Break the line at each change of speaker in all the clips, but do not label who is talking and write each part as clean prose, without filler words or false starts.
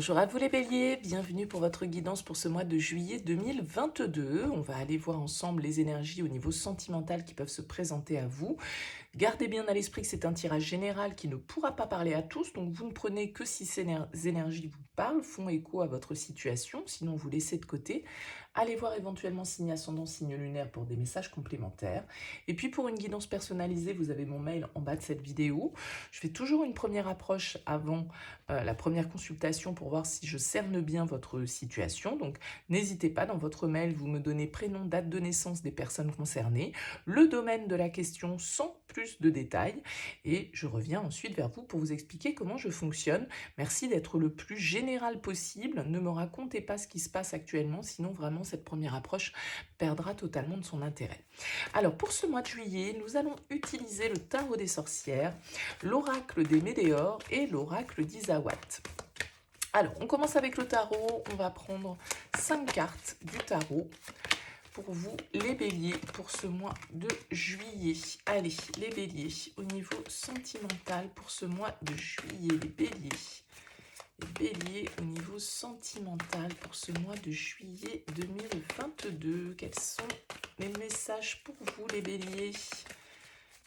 Bonjour à vous les béliers, bienvenue pour votre guidance pour ce mois de juillet 2022. On va aller voir ensemble les énergies au niveau sentimental qui peuvent se présenter à vous. Gardez bien à l'esprit que c'est un tirage général qui ne pourra pas parler à tous, donc vous ne prenez que si ces énergies vous parlent, font écho à votre situation, sinon vous laissez de côté. Allez voir éventuellement signe ascendant, signe lunaire pour des messages complémentaires. Et puis pour une guidance personnalisée, vous avez mon mail en bas de cette vidéo. Je fais toujours une première approche avant la première consultation pour voir si je cerne bien votre situation. Donc n'hésitez pas, dans votre mail, vous me donnez prénom, date de naissance des personnes concernées, le domaine de la question sans plus de détails, et je reviens ensuite vers vous pour vous expliquer comment je fonctionne. Merci d'être le plus général possible, ne me racontez pas ce qui se passe actuellement, sinon vraiment cette première approche perdra totalement de son intérêt. Alors pour ce mois de juillet, nous allons utiliser le tarot des sorcières, l'oracle des Médéors et l'oracle d'Isawat. Alors, on commence avec le tarot. On va prendre 5 cartes du tarot pour vous, les béliers, pour ce mois de juillet. Allez, les béliers, au niveau sentimental pour ce mois de juillet, les béliers. Les béliers, au niveau sentimental pour ce mois de juillet 2022. Quels sont les messages pour vous, les béliers?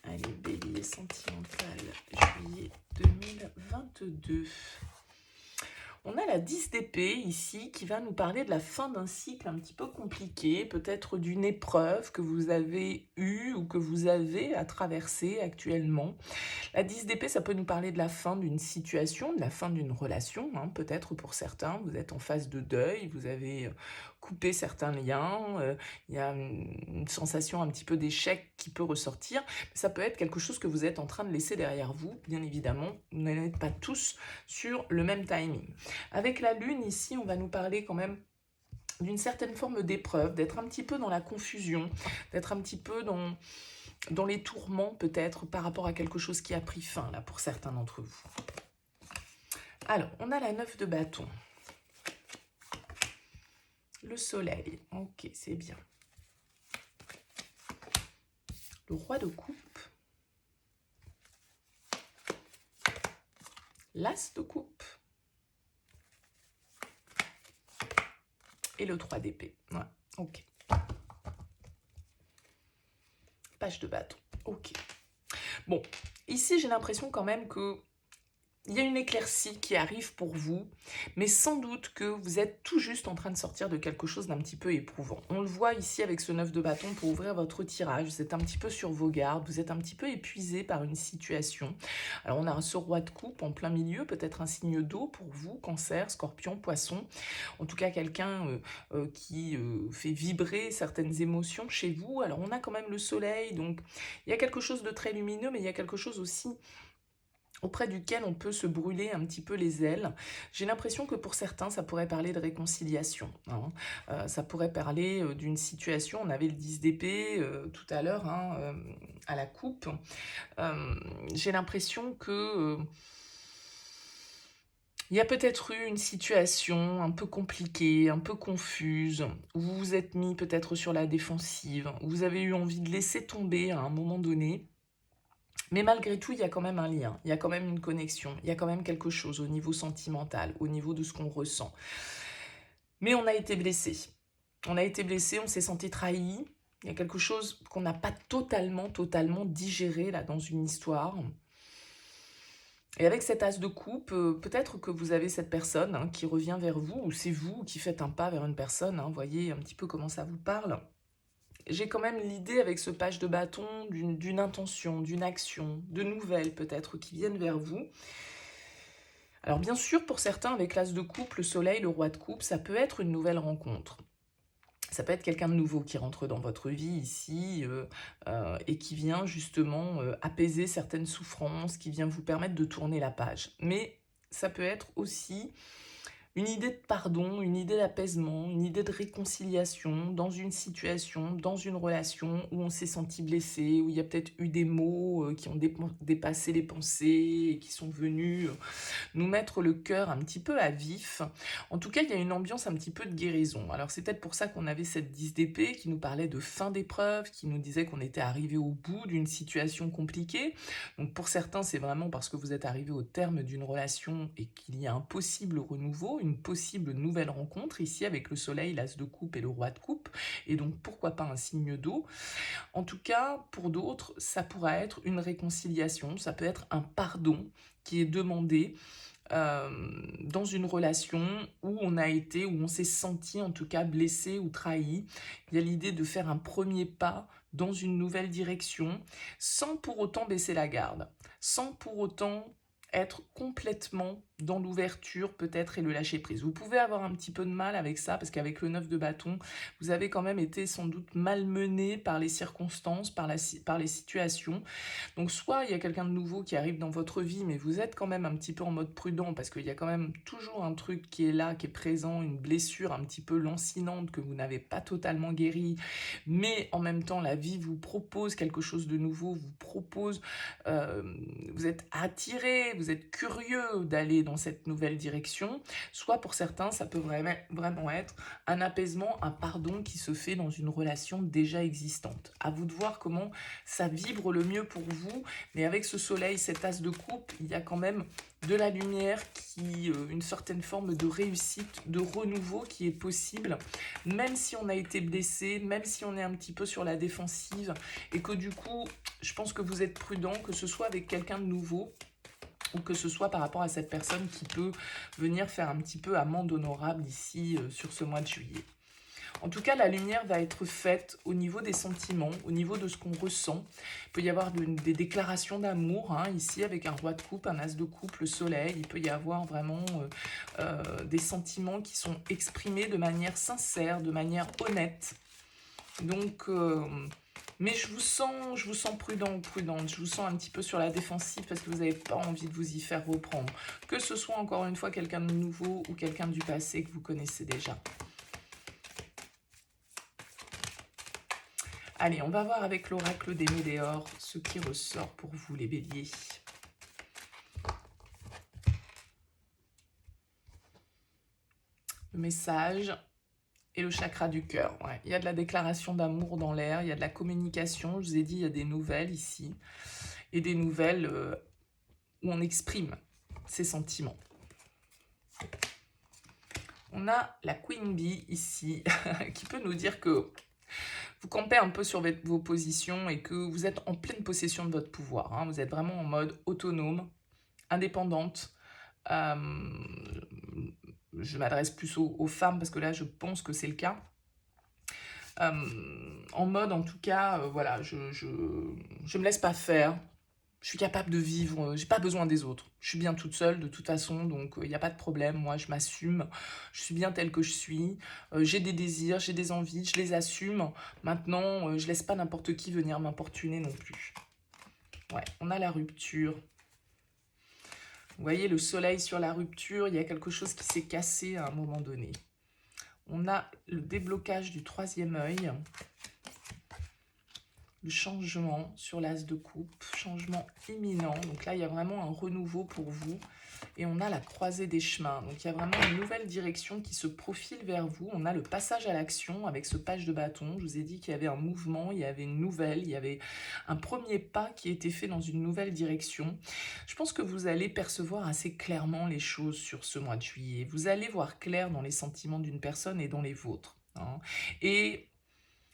Allez, bélier sentimental, juillet 2022. On a la 10 d'épée ici qui va nous parler de la fin d'un cycle un petit peu compliqué, peut-être d'une épreuve que vous avez eue ou que vous avez à traverser actuellement. La 10 d'épée, ça peut nous parler de la fin d'une situation, de la fin d'une relation, hein, peut-être pour certains, vous êtes en phase de deuil, vous avez coupé certains liens, il y a une sensation un petit peu d'échec qui peut ressortir, mais ça peut être quelque chose que vous êtes en train de laisser derrière vous, bien évidemment, vous n'êtes pas tous sur le même timing. Avec la lune ici, on va nous parler quand même d'une certaine forme d'épreuve, d'être un petit peu dans la confusion, d'être un petit peu dans les tourments peut-être par rapport à quelque chose qui a pris fin là pour certains d'entre vous. Alors, on a la 9 de bâton. Le soleil, ok, c'est bien. Le roi de coupe. L'as de coupe. Et le 3 d'épée. Ouais, ok. Page de bâton. Ok. Bon, ici j'ai l'impression quand même que il y a une éclaircie qui arrive pour vous, mais sans doute que vous êtes tout juste en train de sortir de quelque chose d'un petit peu éprouvant. On le voit ici avec ce 9 de bâton pour ouvrir votre tirage, vous êtes un petit peu sur vos gardes, vous êtes un petit peu épuisé par une situation. Alors on a ce roi de coupe en plein milieu, peut-être un signe d'eau pour vous, cancer, scorpion, poisson. En tout cas quelqu'un qui fait vibrer certaines émotions chez vous. Alors on a quand même le soleil, donc il y a quelque chose de très lumineux, mais il y a quelque chose aussi auprès duquel on peut se brûler un petit peu les ailes. J'ai l'impression que pour certains, ça pourrait parler de réconciliation. Hein. Ça pourrait parler d'une situation, on avait le 10 d'épée tout à l'heure hein, à la coupe. J'ai l'impression que il y a peut-être eu une situation un peu compliquée, un peu confuse, où vous vous êtes mis peut-être sur la défensive, où vous avez eu envie de laisser tomber à un moment donné. Mais malgré tout, il y a quand même un lien, il y a quand même une connexion, il y a quand même quelque chose au niveau sentimental, au niveau de ce qu'on ressent. Mais on a été blessé. On a été blessé, on s'est senti trahi. Il y a quelque chose qu'on n'a pas totalement digéré là dans une histoire. Et avec cet as de coupe, peut-être que vous avez cette personne hein, qui revient vers vous, ou c'est vous qui faites un pas vers une personne. Hein, voyez un petit peu comment ça vous parle. J'ai quand même l'idée avec ce page de bâton d'une intention, d'une action, de nouvelles peut-être qui viennent vers vous. Alors bien sûr, pour certains, avec l'as de coupe, le soleil, le roi de coupe, ça peut être une nouvelle rencontre. Ça peut être quelqu'un de nouveau qui rentre dans votre vie ici et qui vient justement apaiser certaines souffrances, qui vient vous permettre de tourner la page. Mais ça peut être aussi une idée de pardon, une idée d'apaisement, une idée de réconciliation dans une situation, dans une relation où on s'est senti blessé, où il y a peut-être eu des mots qui ont dépassé les pensées et qui sont venus nous mettre le cœur un petit peu à vif. En tout cas, il y a une ambiance un petit peu de guérison. Alors c'est peut-être pour ça qu'on avait cette 10 d'épée qui nous parlait de fin d'épreuve, qui nous disait qu'on était arrivé au bout d'une situation compliquée. Donc pour certains, c'est vraiment parce que vous êtes arrivé au terme d'une relation et qu'il y a un possible renouveau, une possible nouvelle rencontre, ici avec le soleil, l'as de coupe et le roi de coupe, et donc pourquoi pas un signe d'eau. En tout cas, pour d'autres, ça pourra être une réconciliation, ça peut être un pardon qui est demandé dans une relation où on a été, où on s'est senti en tout cas blessé ou trahi. Il y a l'idée de faire un premier pas dans une nouvelle direction sans pour autant baisser la garde, sans pour autant être complètement dans l'ouverture peut-être et le lâcher prise. Vous pouvez avoir un petit peu de mal avec ça parce qu'avec le 9 de bâton, vous avez quand même été sans doute malmené par les circonstances, par les situations. Donc soit il y a quelqu'un de nouveau qui arrive dans votre vie, mais vous êtes quand même un petit peu en mode prudent parce qu'il y a quand même toujours un truc qui est là, qui est présent, une blessure un petit peu lancinante que vous n'avez pas totalement guérie, mais en même temps la vie vous propose quelque chose de nouveau, vous propose, vous êtes attiré, vous êtes curieux d'aller dans cette nouvelle direction. Soit pour certains, ça peut vraiment être un apaisement, un pardon qui se fait dans une relation déjà existante. À vous de voir comment ça vibre le mieux pour vous, mais avec ce soleil, cet as de coupe, il y a quand même de la lumière, une certaine forme de réussite, de renouveau qui est possible, même si on a été blessé, même si on est un petit peu sur la défensive, et que du coup, je pense que vous êtes prudent, que ce soit avec quelqu'un de nouveau, ou que ce soit par rapport à cette personne qui peut venir faire un petit peu amende honorable ici sur ce mois de juillet. En tout cas, la lumière va être faite au niveau des sentiments, au niveau de ce qu'on ressent. Il peut y avoir des déclarations d'amour, hein, ici avec un roi de coupe, un as de coupe, le soleil. Il peut y avoir vraiment des sentiments qui sont exprimés de manière sincère, de manière honnête. Donc, mais je vous sens prudent ou prudente, je vous sens un petit peu sur la défensive parce que vous n'avez pas envie de vous y faire reprendre. Que ce soit encore une fois quelqu'un de nouveau ou quelqu'un du passé que vous connaissez déjà. Allez, on va voir avec l'oracle des Médéors ce qui ressort pour vous les béliers. Le message et le chakra du cœur. Ouais. Il y a de la déclaration d'amour dans l'air, il y a de la communication. Je vous ai dit, il y a des nouvelles ici. Et des nouvelles où on exprime ses sentiments. On a la Queen Bee ici qui peut nous dire que vous campez un peu sur vos positions et que vous êtes en pleine possession de votre pouvoir. Hein. Vous êtes vraiment en mode autonome, indépendante. Je m'adresse plus aux femmes parce que là, je pense que c'est le cas. En mode, en tout cas, voilà, je me laisse pas faire. Je suis capable de vivre, j'ai pas besoin des autres. Je suis bien toute seule de toute façon, donc il n'y a pas de problème. Moi, je m'assume, je suis bien telle que je suis. J'ai des désirs, j'ai des envies, je les assume. Maintenant, je laisse pas n'importe qui venir m'importuner non plus. Ouais, on a la rupture. Vous voyez, le soleil sur la rupture, il y a quelque chose qui s'est cassé à un moment donné. On a le déblocage du troisième œil. Le changement sur l'as de coupe, changement imminent. Donc là, il y a vraiment un renouveau pour vous. Et on a la croisée des chemins. Donc il y a vraiment une nouvelle direction qui se profile vers vous. On a le passage à l'action avec ce page de bâton. Je vous ai dit qu'il y avait un mouvement, il y avait une nouvelle, il y avait un premier pas qui a été fait dans une nouvelle direction. Je pense que vous allez percevoir assez clairement les choses sur ce mois de juillet. Vous allez voir clair dans les sentiments d'une personne et dans les vôtres. Hein. Et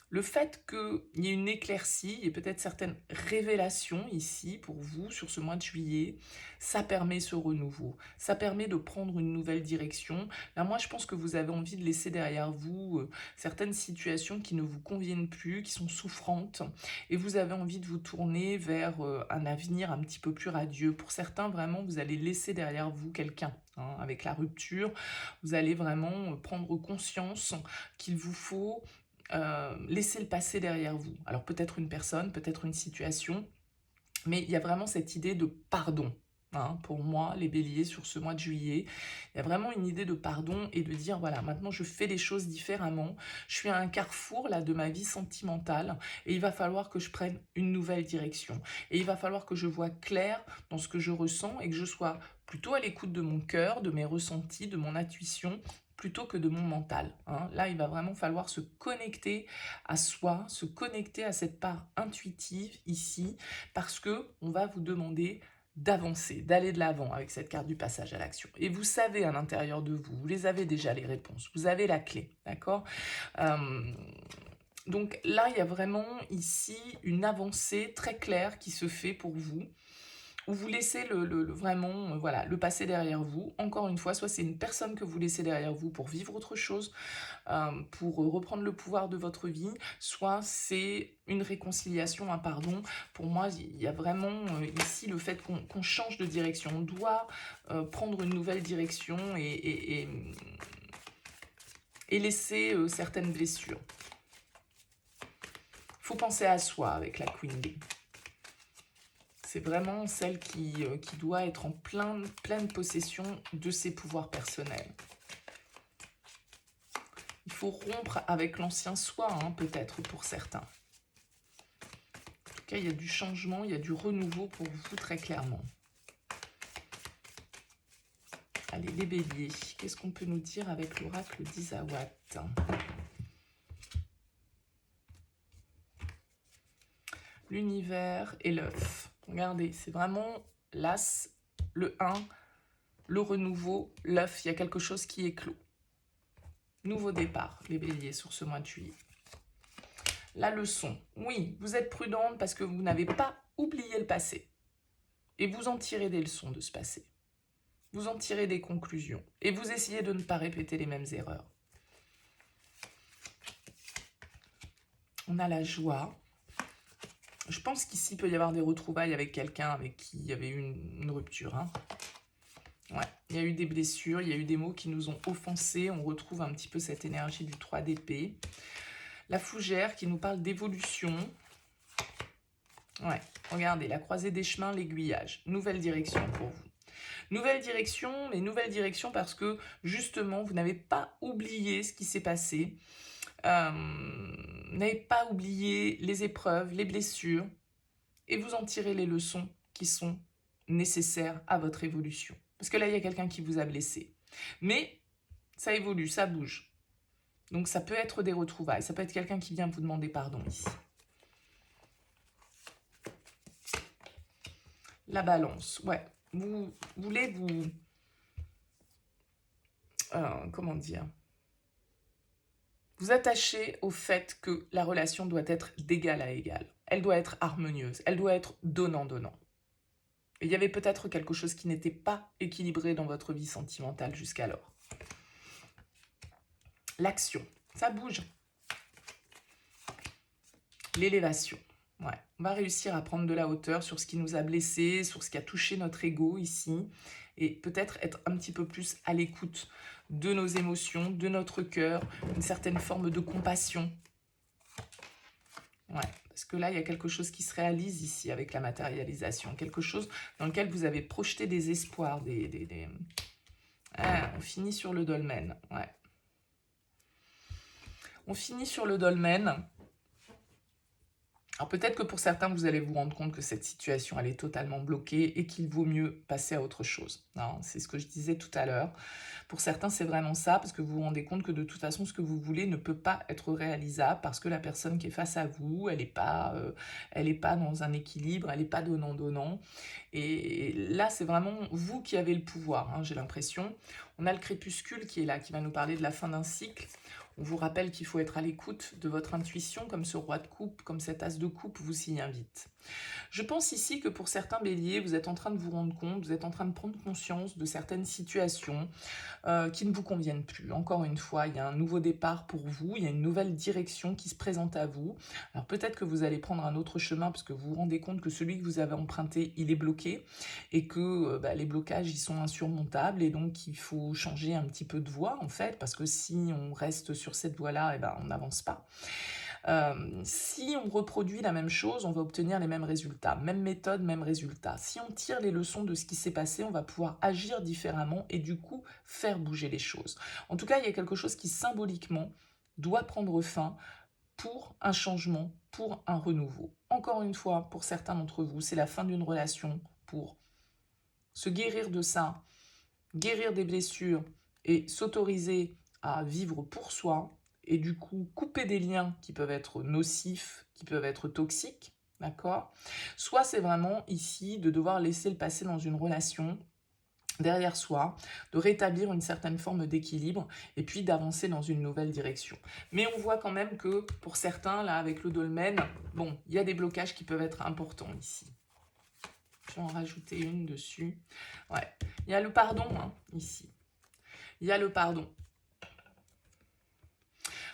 le fait qu'il y ait une éclaircie et peut-être certaines révélations ici pour vous sur ce mois de juillet, ça permet ce renouveau, ça permet de prendre une nouvelle direction. Là, moi, je pense que vous avez envie de laisser derrière vous certaines situations qui ne vous conviennent plus, qui sont souffrantes, et vous avez envie de vous tourner vers un avenir un petit peu plus radieux. Pour certains, vraiment, vous allez laisser derrière vous quelqu'un. Hein, avec la rupture, vous allez vraiment prendre conscience qu'il vous faut laissez le passé derrière vous. Alors peut-être une personne, peut-être une situation, mais il y a vraiment cette idée de pardon. Hein, pour moi, les béliers, sur ce mois de juillet, il y a vraiment une idée de pardon et de dire, voilà, maintenant je fais les choses différemment. Je suis à un carrefour là de ma vie sentimentale et il va falloir que je prenne une nouvelle direction. Et il va falloir que je vois clair dans ce que je ressens et que je sois plutôt à l'écoute de mon cœur, de mes ressentis, de mon intuition, plutôt que de mon mental. Hein. Là, il va vraiment falloir se connecter à soi, se connecter à cette part intuitive ici, parce que on va vous demander d'avancer, d'aller de l'avant avec cette carte du passage à l'action. Et vous savez à l'intérieur de vous, vous les avez déjà les réponses, vous avez la clé, d'accord? Donc là, il y a vraiment ici une avancée très claire qui se fait pour vous, où vous laissez vraiment voilà, le passé derrière vous. Encore une fois, soit c'est une personne que vous laissez derrière vous pour vivre autre chose, pour reprendre le pouvoir de votre vie, soit c'est une réconciliation, un pardon. Pour moi, il y a vraiment ici le fait qu'on change de direction. On doit prendre une nouvelle direction et laisser certaines blessures. Il faut penser à soi avec la Queen Bee. C'est vraiment celle qui doit être en pleine possession de ses pouvoirs personnels. Il faut rompre avec l'ancien soi, hein, peut-être pour certains. En tout cas, il y a du changement, il y a du renouveau pour vous très clairement. Allez, les béliers, qu'est-ce qu'on peut nous dire avec l'oracle d'Isawat? L'univers et l'œuf. Regardez, c'est vraiment l'as, le 1, le renouveau, l'œuf. Il y a quelque chose qui éclot. Nouveau départ, les béliers, sur ce mois de juillet. La leçon. Oui, vous êtes prudente parce que vous n'avez pas oublié le passé. Et vous en tirez des leçons de ce passé. Vous en tirez des conclusions. Et vous essayez de ne pas répéter les mêmes erreurs. On a la joie. Je pense qu'ici, il peut y avoir des retrouvailles avec quelqu'un avec qui il y avait eu une rupture. Hein. Ouais, il y a eu des blessures, il y a eu des mots qui nous ont offensés. On retrouve un petit peu cette énergie du 3 d'épée. La fougère qui nous parle d'évolution. Ouais, regardez, la croisée des chemins, l'aiguillage. Nouvelle direction pour vous. Nouvelle direction, mais nouvelle direction parce que, justement, vous n'avez pas oublié ce qui s'est passé. N'avez pas oublié les épreuves, les blessures, et vous en tirez les leçons qui sont nécessaires à votre évolution. Parce que là, il y a quelqu'un qui vous a blessé. Mais ça évolue, ça bouge. Donc ça peut être des retrouvailles, ça peut être quelqu'un qui vient vous demander pardon ici. La balance, ouais. Vous voulez vous... comment dire, vous attachez au fait que la relation doit être d'égal à égal. Elle doit être harmonieuse, elle doit être donnant-donnant. Et il y avait peut-être quelque chose qui n'était pas équilibré dans votre vie sentimentale jusqu'alors. L'action, ça bouge. L'élévation. Ouais. On va réussir à prendre de la hauteur sur ce qui nous a blessés, sur ce qui a touché notre ego ici. Et peut-être être un petit peu plus à l'écoute de nos émotions, de notre cœur, une certaine forme de compassion. Ouais, parce que là, il y a quelque chose qui se réalise ici avec la matérialisation. Quelque chose dans lequel vous avez projeté des espoirs, Ah, on finit sur le dolmen. Ouais. On finit sur le dolmen. Alors peut-être que pour certains, vous allez vous rendre compte que cette situation, elle est totalement bloquée et qu'il vaut mieux passer à autre chose. C'est ce que je disais tout à l'heure. Pour certains, c'est vraiment ça, parce que vous vous rendez compte que de toute façon, ce que vous voulez ne peut pas être réalisable, parce que la personne qui est face à vous, elle n'est pas dans un équilibre, elle n'est pas donnant-donnant. Et là, c'est vraiment vous qui avez le pouvoir, hein, j'ai l'impression. On a le crépuscule qui est là, qui va nous parler de la fin d'un cycle. On vous rappelle qu'il faut être à l'écoute de votre intuition, comme ce roi de coupe, comme cet as de coupe vous s'y invite. Je pense ici que pour certains béliers, vous êtes en train de vous rendre compte, vous êtes en train de prendre conscience de certaines situations qui ne vous conviennent plus. Encore une fois, il y a un nouveau départ pour vous, il y a une nouvelle direction qui se présente à vous. Alors peut-être que vous allez prendre un autre chemin parce que vous vous rendez compte que celui que vous avez emprunté, il est bloqué et que les blocages, ils sont insurmontables et donc il faut changer un petit peu de voie en fait, parce que si on reste sur cette voie-là, on n'avance pas. Si on reproduit la même chose, on va obtenir les mêmes résultats. Même méthode, même résultat. Si on tire les leçons de ce qui s'est passé, on va pouvoir agir différemment et du coup faire bouger les choses. En tout cas, il y a quelque chose qui symboliquement doit prendre fin pour un changement, pour un renouveau. Encore une fois, pour certains d'entre vous, c'est la fin d'une relation pour se guérir de ça, guérir des blessures et s'autoriser à vivre pour soi, et du coup couper des liens qui peuvent être nocifs, qui peuvent être toxiques, d'accord? Soit c'est vraiment ici de devoir laisser le passé dans une relation derrière soi, de rétablir une certaine forme d'équilibre et puis d'avancer dans une nouvelle direction. Mais on voit quand même que pour certains, là, avec le dolmen, bon, il y a des blocages qui peuvent être importants ici. Je vais en rajouter une dessus. Ouais, il y a le pardon, hein, ici. Il y a le pardon.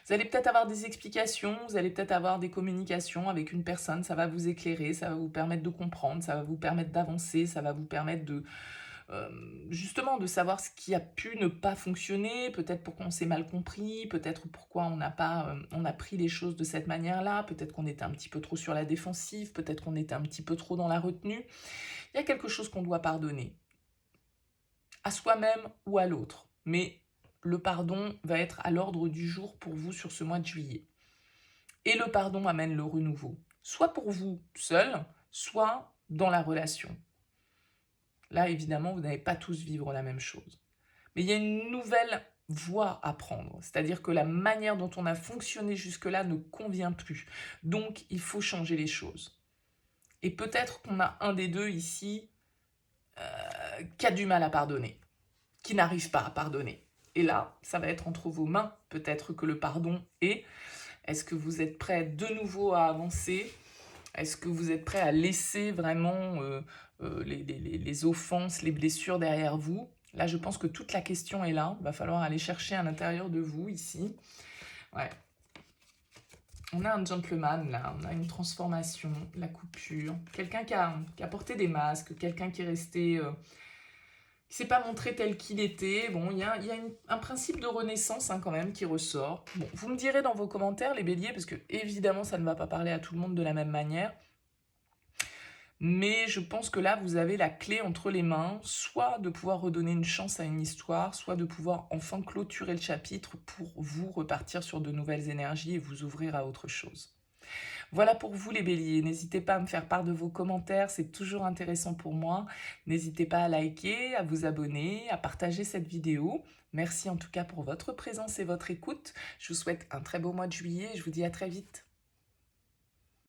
Vous allez peut-être avoir des explications, vous allez peut-être avoir des communications avec une personne, ça va vous éclairer, ça va vous permettre de comprendre, ça va vous permettre d'avancer, ça va vous permettre de justement de savoir ce qui a pu ne pas fonctionner, peut-être pourquoi on s'est mal compris, peut-être pourquoi on n'a pas, on a pris les choses de cette manière-là, peut-être qu'on était un petit peu trop sur la défensive, peut-être qu'on était un petit peu trop dans la retenue. Il y a quelque chose qu'on doit pardonner, à soi-même ou à l'autre. Mais le pardon va être à l'ordre du jour pour vous sur ce mois de juillet. Et le pardon amène le renouveau, soit pour vous seul, soit dans la relation. Là, évidemment, vous n'allez pas tous vivre la même chose. Mais il y a une nouvelle voie à prendre. C'est-à-dire que la manière dont on a fonctionné jusque-là ne convient plus. Donc, il faut changer les choses. Et peut-être qu'on a un des deux ici qui a du mal à pardonner, qui n'arrive pas à pardonner. Et là, ça va être entre vos mains, peut-être que le pardon est. Est-ce que vous êtes prêt de nouveau à avancer? Est-ce que vous êtes prêt à laisser vraiment les offenses, les blessures derrière vous? Là, je pense que toute la question est là. Il va falloir aller chercher à l'intérieur de vous, ici. Ouais. On a un gentleman, là. On a une transformation, la coupure. Quelqu'un qui a porté des masques, quelqu'un qui est resté... qui s'est pas montré tel qu'il était. Bon, il y a un principe de renaissance hein, quand même qui ressort. Bon, vous me direz dans vos commentaires, les béliers, parce que évidemment, ça ne va pas parler à tout le monde de la même manière. Mais je pense que là, vous avez la clé entre les mains, soit de pouvoir redonner une chance à une histoire, soit de pouvoir enfin clôturer le chapitre pour vous repartir sur de nouvelles énergies et vous ouvrir à autre chose. Voilà pour vous les béliers, n'hésitez pas à me faire part de vos commentaires, c'est toujours intéressant pour moi. N'hésitez pas à liker, à vous abonner, à partager cette vidéo. Merci en tout cas pour votre présence et votre écoute. Je vous souhaite un très beau mois de juillet et je vous dis à très vite.